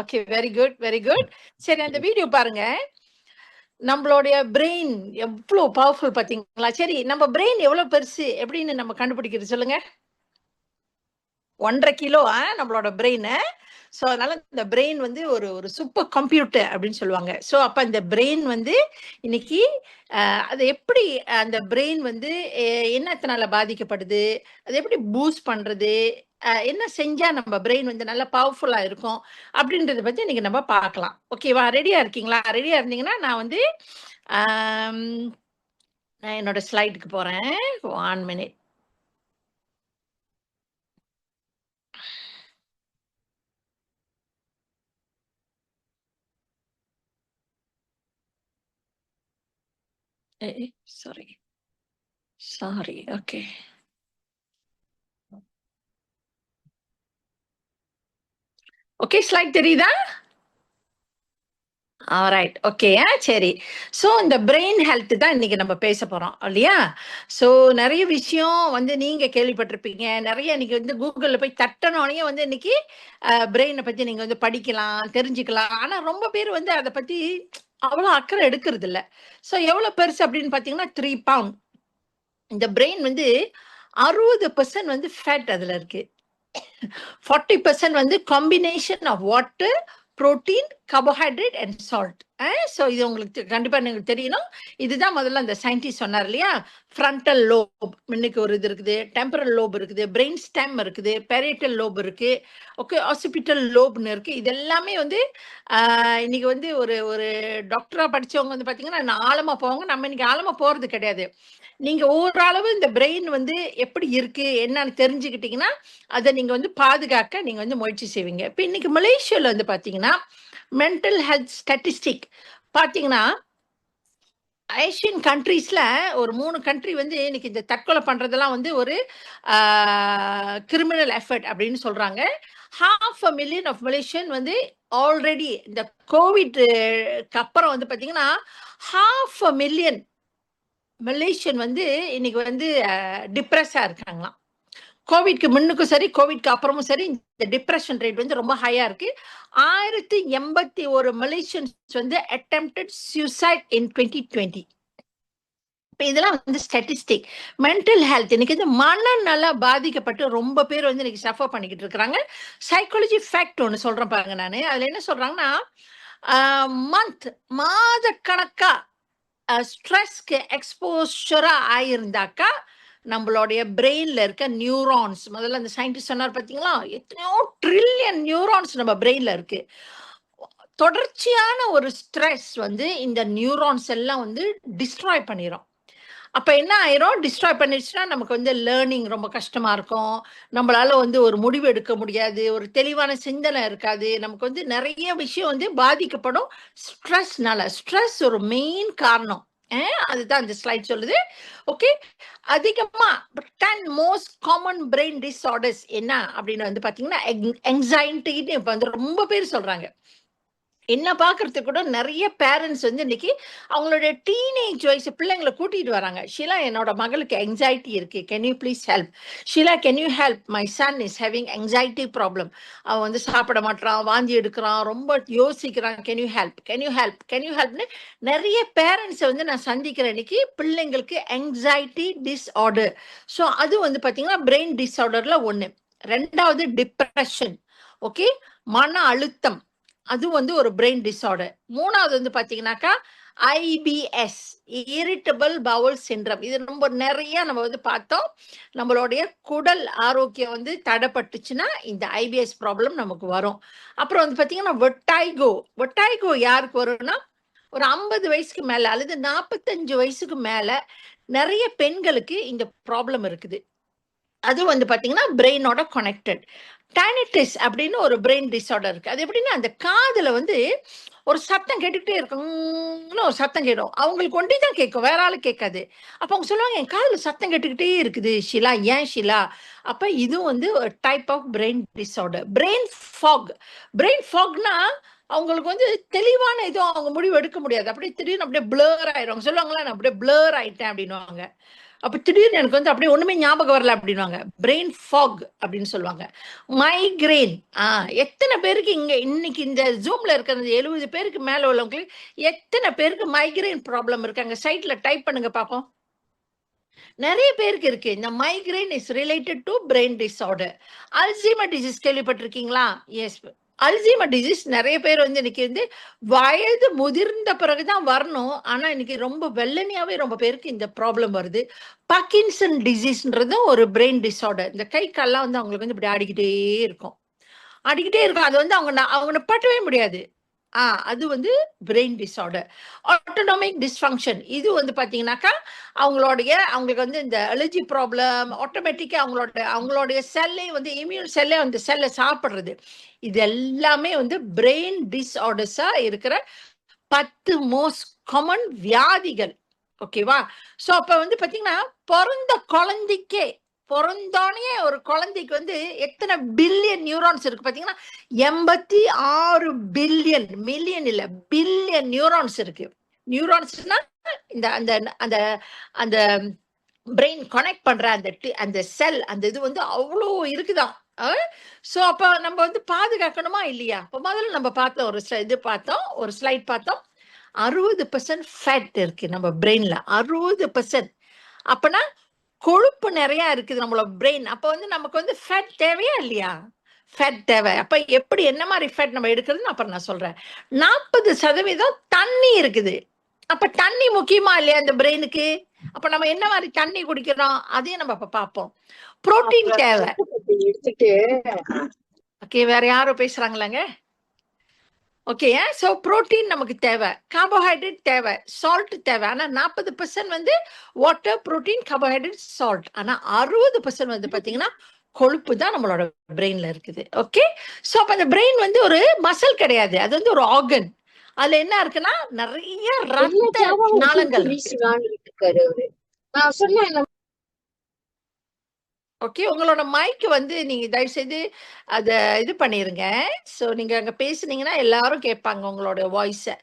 Okay, very good, very good. சரி, அந்த video பாருங்க. நம்மளுடைய பிரெயின் எவ்வளவு பவர்ஃபுல் பாத்தீங்களா? சரி, நம்ம பிரெயின் எவ்வளவு பெருசு எப்படின்னு நம்ம கண்டுபிடிக்கிறது சொல்லுங்க. 1.5 கிலோ நம்மளோட பிரெயின். ஸோ அதனால இந்த பிரெயின் வந்து ஒரு ஒரு சூப்பர் கம்ப்யூட்டர் அப்படின்னு சொல்லுவாங்க. ஸோ அப்ப இந்த பிரெயின் வந்து இன்னைக்கு அது எப்படி அந்த பிரெயின் வந்து என்னத்தினால பாதிக்கப்படுது, அது எப்படி பூஸ்ட் பண்றது, என்ன செஞ்சா நம்ம பிரெயின் வந்து நல்லா பவர்ஃபுல்லா இருக்கும் அப்படின்றத பத்தி இன்னைக்கு நம்ம பார்க்கலாம். ஓகேவா? ரெடியா இருக்கீங்களா? ரெடியா இருந்தீங்கன்னா நான் வந்து ஆம், நான் என்னோட ஸ்லைடுக்கு போறேன். 1 minute. Sorry sorry. Okay. Okay, slide தெரியுதா? Alright, okay. சரி. ஸோ இந்த பிரெயின் ஹெல்த் தான் இன்னைக்கு நம்ம பேச போறோம் இல்லையா? ஸோ நிறைய விஷயம் வந்து நீங்க கேள்விப்பட்டிருப்பீங்க. நிறைய இன்னைக்கு வந்து கூகுளில் போய் தட்டனோடனே வந்து இன்னைக்கு பிரெயினை பத்தி நீங்க வந்து படிக்கலாம், தெரிஞ்சுக்கலாம். ஆனா ரொம்ப பேர் வந்து அதை பத்தி அவ்வளோ அக்கறை எடுக்கிறது இல்லை. ஸோ எவ்வளோ பெருசு அப்படின்னு பார்த்தீங்கன்னா 3 பவுண்ட். இந்த பிரெயின் வந்து 60% வந்து ஃபேட் அதுல இருக்கு. 40% வந்து combination of water, protein, carbohydrate and salt. So இது உங்களுக்கு கண்டிப்பா உங்களுக்கு தெரியணும். இதுதான் முதல்ல அந்த சயின்டிஸ்ட் சொன்னார் இல்லையா? ஃப்ரண்டல் லோப் இன்னைக்கு ஒரு இது இருக்குது, டெம்பரல் லோப் இருக்குது, பிரெயின் ஸ்டெம் இருக்குது, பெரேட்டல் லோப் இருக்கு, ஓகே, ஆசிபிட்டல் லோப்னு இருக்கு. இது எல்லாமே வந்து இன்னைக்கு வந்து ஒரு ஒரு டாக்டரா படிச்சவங்க வந்து பாத்தீங்கன்னா ஆழமா போவாங்க. நம்ம இன்னைக்கு ஆழமா போறது கிடையாது. நீங்க ஓரளவு இந்த பிரெயின் வந்து எப்படி இருக்கு என்னன்னு தெரிஞ்சுக்கிட்டீங்கன்னா அதை நீங்க வந்து பாதுகாக்க நீங்க வந்து முயற்சி செய்வீங்க. இப்ப இன்னைக்கு மலேசியால வந்து பாத்தீங்கன்னா மென்டல் ஹெல்த் ஸ்டாட்டிஸ்டிக் பாத்தீங்கன்னா ஏஷியன் கண்ட்ரீஸ்ல ஒரு 3 கண்ட்ரி வந்து இன்னைக்கு இந்த தற்கொலை பண்றதெல்லாம் வந்து ஒரு கிரிமினல் எஃபர்ட் அப்படின்னு சொல்றாங்க. 500,000 ஆஃப் மலேசியன் வந்து ஆல்ரெடி இந்த கோவிட் அப்புறம் வந்து பாத்தீங்கன்னா 500,000 மலேசியன் வந்து இன்னைக்கு வந்து டிப்ரெஸ்ஸா இருக்காங்களாம். கோவிட்க்கு முன்னுக்கும் சரி, கோவிட்க்கு அப்புறமும் சரி, இந்த டிப்ரெஷன் ரேட் வந்து ரொம்ப ஹையா இருக்கு. 1081 மலேசியன்ஸ் வந்து அட்டெம்ப்டட் சூசைட் இன் 2020. இப்ப இதெல்லாம் வந்து ஸ்டாட்டிஸ்டிக். மென்டல் ஹெல்த் இன்னைக்கு வந்து மனநல பாதிக்கப்பட்டு ரொம்ப பேர் வந்து இன்னைக்கு சஃபர் பண்ணிக்கிட்டு இருக்கிறாங்க. சைக்காலஜி ஃபேக்ட் ஒன்று சொல்றேன் பாருங்க. நானு அதுல என்ன சொல்றாங்கன்னா மாத கணக்கா ஸ்ட்ரெஸ்க்கு எக்ஸ்போஷரா ஆயிருந்தாக்கா நம்மளுடைய பிரெயின்ல இருக்க நியூரான்ஸ், முதல்ல அந்த சயின்டிஸ்ட் சொன்னார் பார்த்தீங்களா, எத்தனையோ ட்ரில்லியன் நியூரான்ஸ் நம்ம பிரெயின்ல இருக்கு. தொடர்ச்சியான ஒரு ஸ்ட்ரெஸ் வந்து இந்த நியூரான்ஸ் எல்லாம் வந்து டிஸ்ட்ராய் பண்ணிரும். அப்ப என்ன ஆயிரும், டிஸ்ட்ராய் பண்ணிடுச்சுன்னா நமக்கு வந்து லேர்னிங் ரொம்ப கஷ்டமா இருக்கும். நம்மளால வந்து ஒரு முடிவு எடுக்க முடியாது, ஒரு தெளிவான சிந்தனை இருக்காது. நமக்கு வந்து நிறைய விஷயம் வந்து பாதிக்கப்படும் ஸ்ட்ரெஸ்னால. ஸ்ட்ரெஸ் ஒரு மெயின் காரணம். அதுதான் இந்த ஸ்லைட் சொல்லுது. ஓகே, அதிகமா 10 மோஸ்ட் காமன் பிரெயின் டிஸார்டர்ஸ் என்ன அப்படின்னு வந்து பாத்தீங்கன்னா எங்ஸைட்டின்னு இப்ப வந்து ரொம்ப பேர் சொல்றாங்க. என்ன பார்க்கறதுக்கு கூட நிறைய பேரண்ட்ஸ் வந்து இன்னைக்கு அவங்களுடைய டீனேஜ் வயசு பிள்ளைங்களை கூட்டிட்டு வராங்க. ஷீலா, என்னோட மகளுக்கு எங்ஸைட்டி இருக்கு, can you please help? Sheela, can you help? My son is having anxiety problem. அவன் வந்து சாப்பிட மாட்டான், வாந்தி எடுக்கிறான், ரொம்ப யோசிக்கிறான், can you help, can you help, can you ஹெல்ப்னு நிறைய பேரண்ட்ஸை வந்து நான் சந்திக்கிறேன் இன்னைக்கு. பிள்ளைங்களுக்கு எங்ஸைட்டி டிஸ்ஆர்டர். ஸோ அது வந்து பார்த்தீங்கன்னா பிரெயின் டிஸ்ஆர்டர்ல ஒன்று. ரெண்டாவது டிப்ரெஷன். ஓகே, மன அழுத்தம், அது வந்து ஒரு பிரெயின் டிஸார்டர். மூணாவது வந்து பாத்தீங்கன்னாக்கா IBS, இரிட்டபிள் பவுல் சிண்ட்ரம். இது ரொம்ப நிறைய நம்ம வந்து பார்த்தோம். நம்மளுடைய குடல் ஆரோக்கியம் வந்து தடைப்பட்டுச்சுன்னா இந்த IBS ப்ராப்ளம் நமக்கு வரும். அப்புறம் வந்து பாத்தீங்கன்னா வெட்டாய்கோ. வெட்டாய்கோ யாருக்கு வரும்னா ஒரு 50 வயசுக்கு மேல அல்லது 45 வயசுக்கு மேல நிறைய பெண்களுக்கு இந்த ப்ராப்ளம் இருக்குது. அது வந்து பாத்தீங்கன்னா பிரெயினோட கனெக்டட். டைனிட்டிஸ் அப்படின்னு ஒரு பிரெயின் டிஸார்டர் இருக்கு. அது எப்படின்னா அந்த காதுல வந்து ஒரு சத்தம் கேட்டுக்கிட்டே இருக்கும்னு ஒரு சத்தம் கேடும். அவங்களுக்கு ஒண்டி தான் கேட்கும், வேற ஆளு கேட்காது. அப்ப அவங்க சொல்லுவாங்க, என் காதுல சத்தம் கேட்டுக்கிட்டே இருக்குது ஷீலா, ஏன் ஷீலா? அப்ப இது வந்து ஒரு type of brain disorder. Brain fog. Brain ஃபாக்னா அவங்களுக்கு வந்து தெளிவான எதுவும் அவங்க முடிவு எடுக்க முடியாது. அப்படியே திடீர்னு அப்படியே பிளர் ஆயிரும். சொல்லுவாங்களா, நான் அப்படியே பிளர் ஆயிட்டேன் அப்படின்னுவாங்க. அப்ப திடீர்னு எனக்கு வந்து அப்படியே ஒண்ணுமே ஞாபகம் வரல அப்படின்வாங்க. பிரெயின் ஃபாக் அப்படின்னு சொல்லுவாங்க. மைக்ரேன். எத்தனை பேருக்கு இங்க இன்னைக்கு இந்த ஜூம்ல இருக்கிறது 70 பேருக்கு மேல உள்ளவங்களுக்கு எத்தனை பேருக்கு மைக்ரேன் ப்ராப்ளம் இருக்காங்க? சைட்ல டைப் பண்ணுங்க பாப்போம். நிறைய பேருக்கு இருக்கு. இந்த migraine is related to brain disorder. Alzheimer disease கேள்விப்பட்டிருக்கீங்களா? எஸ். அல்சைமர் டிசீஸ் நிறைய பேர் வந்து இன்னைக்கு வந்து வயது முதிர்ந்த பிறகுதான் வரணும். ஆனா இன்னைக்கு ரொம்ப வெள்ளனியாவே ரொம்ப பேருக்கு இந்த ப்ராப்ளம் வருது. பார்க்கின்சன் டிசீஸ்ன்றதும் ஒரு பிரெயின் டிஸார்டர். இந்த கை கால்லாம் வந்து அவங்களுக்கு வந்து இப்படி ஆடிக்கிட்டே இருக்கும். அது வந்து அவங்க நிப்பாட்டவே முடியாது. அது வந்து பிரெயின் டிஸார்டர். ஆட்டோனாமிக் டிஸ்ஃபங்க்ஷன் இது வந்து பாத்தீங்கன்னாக்கா அவங்களுக்கு வந்து இந்த அலர்ஜி ப்ராப்ளம் ஆட்டோமேட்டிக்கா அவங்களுடைய செல்லே வந்து இம்யூன் செல்லே அந்த செல்லை சாப்பிடுறது. இது எல்லாமே வந்து பிரெயின் டிஸார்டர்ஸா இருக்கிற 10 மோஸ்ட் காமன் வியாதிகள். ஓகேவா? சோ அப்ப வந்து பாத்தீங்கன்னா பிறந்தோடனே ஒரு குழந்தைக்கு வந்து எத்தனை பில்லியன் நியூரான்ஸ் இருக்கு பாத்தீங்கன்னா 86 பில்லியன், மில்லியன் இல்ல பில்லியன் நியூரான்ஸ் இருக்கு. நியூரான்ஸ்னா இந்த அந்த அந்த அந்த பிரெயின் கனெக்ட் பண்ற அந்த செல் அந்த இது வந்து அவ்வளோ இருக்குதான். சோ அப்ப நம்ம வந்து பாதுகாக்கணுமா இல்லையா? இப்ப முதல்ல நம்ம பார்த்தோம் ஒரு ஸ்லைட் பார்த்தோம். 60% ஃபேட் இருக்கு நம்ம பிரெயின்ல. 60%. அப்பனா கொழுப்பு நிறைய இருக்குது நம்மளோட பிரெயின். அப்ப வந்து நமக்கு வந்து ஃபேட் தேவையா இல்லையா? ஃபேட் தேவை. அப்ப எப்படி என்ன மாதிரி ஃபேட் நம்ம எடுக்கிறதுன்னு அப்புறம் நான் சொல்றேன். 40% தண்ணி இருக்குது. அப்ப தண்ணி முக்கியமா இல்லையா இந்த பிரெயினுக்கு? அப்ப நம்ம என்ன மாதிரி தண்ணி குடிக்கிறோம் அதையும் நம்ம அப்ப பார்ப்போம். புரோட்டீன் தேவை. ஓகே, வேற யாரும் பேசுறாங்களாங்க? ஓகே, சோ புரோட்டீன் நமக்கு தேவை, கார்போஹைட்ரேட் தேவை, சால்ட் தேவை. ஆனா 40% வந்து வாட்டர், புரோட்டீன், கார்போஹைட்ரேட், சால்ட். ஆனா 60% வந்து பாத்தீங்கன்னா கொழுப்பு தான் நம்மளோட பிரெயின்ல இருக்குது. ஓகே, சோ அப்ப அந்த பிரெயின் வந்து ஒரு மசில் கிடையாது, அது வந்து ஒரு ஆர்கன். அதுல என்ன இருக்குன்னா நிறைய ரத்த நாளங்கள் இருக்கு. ஓகே, உங்களோட மைக் வந்து நீங்க தயவு செய்து அத இது பண்ணிருங்க. சோ நீங்க அங்க பேசுனீங்கன்னா எல்லாரும் கேட்பாங்க உங்களோட வாய்ஸ.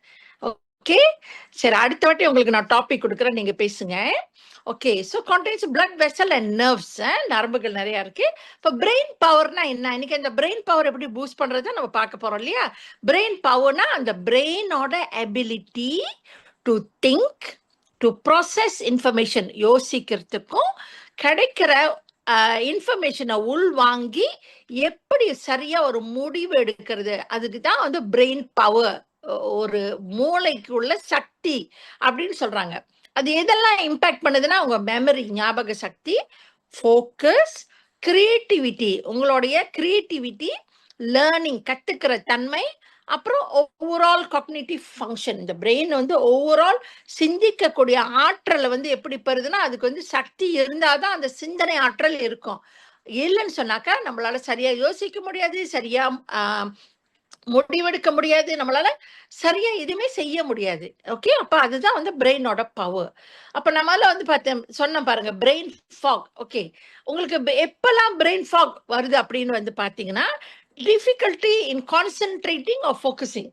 ஓகே, சரி, அடுத்த வாட்டி உங்களுக்கு நான் டாபிக் கொடுக்குறேன், நீங்க பேசுங்க. Okay, so contains blood vessel and nerves. நரம்புகள் நிறைய இருக்கு. இப்ப பிரெயின் பவர்னா என்ன? இன்னைக்கு அந்த பிரெயின் பவர் எப்படி பூஸ்ட் பண்றதை நம்ம பார்க்க போறோம் இல்லையா? பிரெயின் பவர்னா அந்த பிரெயினோட ability to think, to process information, யோசிக்கிறதுக்கும் கிடைக்கிற இன்ஃபர்மேஷனை உள்வாங்கி எப்படி சரியா ஒரு முடிவு எடுக்கிறது, அதுக்கு தான் வந்து பிரெயின் பவர், ஒரு மூளைக்கு உள்ள சக்தி அப்படின்னு சொல்றாங்க. அது எதெல்லாம் இம்பாக்ட் பண்ணுதுன்னா உங்க மெமரி, ஞாபக சக்தி, ஃபோக்கஸ், கிரியேட்டிவிட்டி, உங்களுடைய கிரியேட்டிவிட்டி, லேர்னிங், கத்துக்கிற தன்மை, அப்புறம் ஓவரால் காக்னிட்டிவ் ஃபங்க்ஷன். இந்த பிரெயின் வந்து ஓவரால் சிந்திக்கக்கூடிய ஆற்றலை வந்து எப்படி பெறுதுன்னா அதுக்கு வந்து சக்தி இருந்தாதான் அந்த சிந்தனை ஆற்றல் இருக்கும். இல்லைன்னு சொன்னாக்கா நம்மளால சரியா யோசிக்க முடியாது, சரியா முடிவெடுக்க முடியாது, நம்மளால சரியா எதுவுமே செய்ய முடியாது. ஓகே, அப்ப அதுதான் வந்து பிரெயினோட பவர். அப்ப நம்மளால வந்து சொன்ன பாருங்க பிரெயின் ஃபாக். ஓகே, உங்களுக்கு எப்பெல்லாம் பிரெயின் ஃபாக் வருது அப்படின்னு வந்து பாத்தீங்கன்னா டிஃபிகல்ட்டி இன் கான்சென்ட்ரேட்டிங் ஆர் ஃபோக்கஸிங்.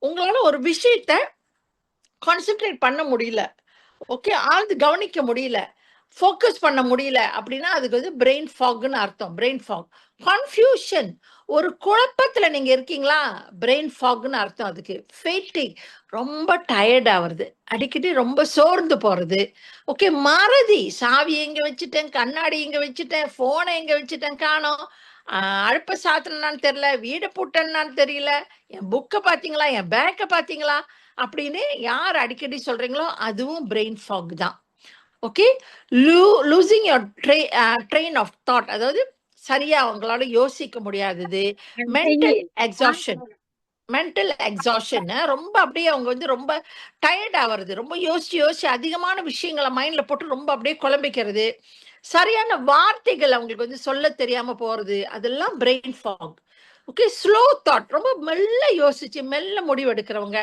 உங்களால ஒரு விஷயத்த கான்சென்ட்ரேட் பண்ண முடியல, ஓகே, ஆழ்ந்து கவனிக்க முடியல, ஃபோக்கஸ் பண்ண முடியல அப்படின்னா அதுக்கு வந்து பிரெயின் ஃபாக்னு அர்த்தம். Brain fog. கன்ஃபியூஷன், ஒரு குழப்பத்துல நீங்க இருக்கீங்களா, பிரெயின் ஃபாக்னு அர்த்தம் அதுக்கு. ஃபேட்டிக், ரொம்ப டயர்ட் ஆகுறது, அடிக்கடி ரொம்ப சோர்ந்து போறது. ஓகே, மறதி, சாவி எங்க வச்சுட்டேன், கண்ணாடி எங்க வச்சுட்டேன், போனை எங்க வச்சுட்டேன் காணோம், அடுப்ப சாத்தினான்னு தெரியல, வீடை பூட்டன்னான்னு தெரியல, என் புக்கை பாத்தீங்களா, என் பேக்கை பாத்தீங்களா அப்படின்னு யார் அடிக்கடி சொல்றீங்களோ அதுவும் பிரெயின் ஃபாக் தான். Okay, losing your train of thought, அதாவது சரியா அவங்களால யோசிக்க முடியாதது. மென்டல் எக்ஸாஷன், ரொம்ப அப்படியே அவங்க வந்து ரொம்ப டயர்ட் ஆகிறது, ரொம்ப யோசிச்சு அதிகமான விஷயங்களை மைண்ட்ல போட்டு ரொம்ப அப்படியே குழம்பிக்கிறது, சரியான வார்த்தைகள் அவங்களுக்கு வந்து சொல்ல தெரியாம போறது, அதெல்லாம் brain fog. Okay, slow thought, ரொம்ப மெல்ல யோசிச்சு மெல்ல முடிவு எடுக்கிறவங்க.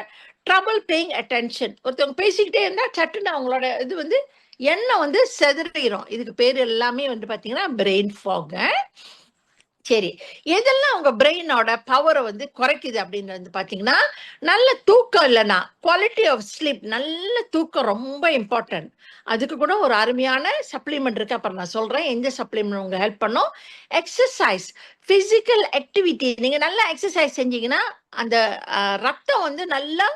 ட்ரபிள் பேயிங் அட்டென்ஷன், ஒருத்தவங்க பேசிக்கிட்டே இருந்தா சட்டுன்னு அவங்களோட இது வந்து எண்ணம் வந்து செதறிடும். இதுக்கு பேர் எல்லாமே வந்து பாத்தீங்கன்னா பிரெயின் ஃபாக். சரி. எதெல்லாம் உங்க பிரெயினோட பவர வந்து குறைக்குது அப்படின்னு வந்து பார்த்தீங்கன்னா, நல்ல தூக்கம் இல்லன்னா, குவாலிட்டி ஆஃப் ஸ்லீப் நல்ல தூக்கம் ரொம்ப இம்பார்ட்டன்ட். அதுக்கு கூட ஒரு அருமையான சப்ளிமெண்ட் இருக்கு. அப்புறம் நான் சொல்றேன். எந்த சப்ளிமெண்ட் உங்களுக்கு ஹெல்ப் பண்ணும். Exercise, physical activity. நீங்க நல்லா எக்சர்சைஸ் செஞ்சீங்கன்னா, அந்த ரத்தம் வந்து நல்லா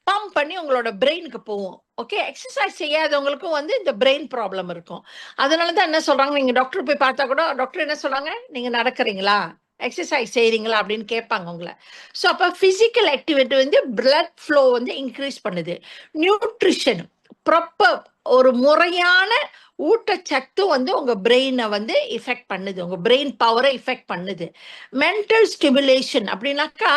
பம்ப் பண்ணி உங்களோட பிரெயினுக்கு போகும். ஓகே. எக்சர்சைஸ் செய்யாதவங்களுக்கும் வந்து இந்த பிரெயின் ப்ராப்ளம் இருக்கும். அதனால தான் என்ன சொல்றாங்க, நீங்க டாக்டர் போய் பார்த்தா கூட டாக்டர் என்ன சொல்றாங்க, நீங்க நடக்கிறீங்களா? எக்சர்சைஸ் செய்றீங்களா? அப்படின்னு கேட்பாங்க உங்கள. ஸோ அப்ப பிசிக்கல் ஆக்டிவிட்டி வந்து பிளட் ஃப்ளோ வந்து இன்கிரீஸ் பண்ணுது. நியூட்ரிஷன் ப்ராப்பர் ஒரு முறையான ஊட்டச்சத்து வந்து உங்க பிரெயினை வந்து இஃபெக்ட் பண்ணுது. உங்க பிரெயின் பவரை இஃபெக்ட் பண்ணுது. மென்டல் ஸ்டிமுலேஷன் அப்படின்னாக்கா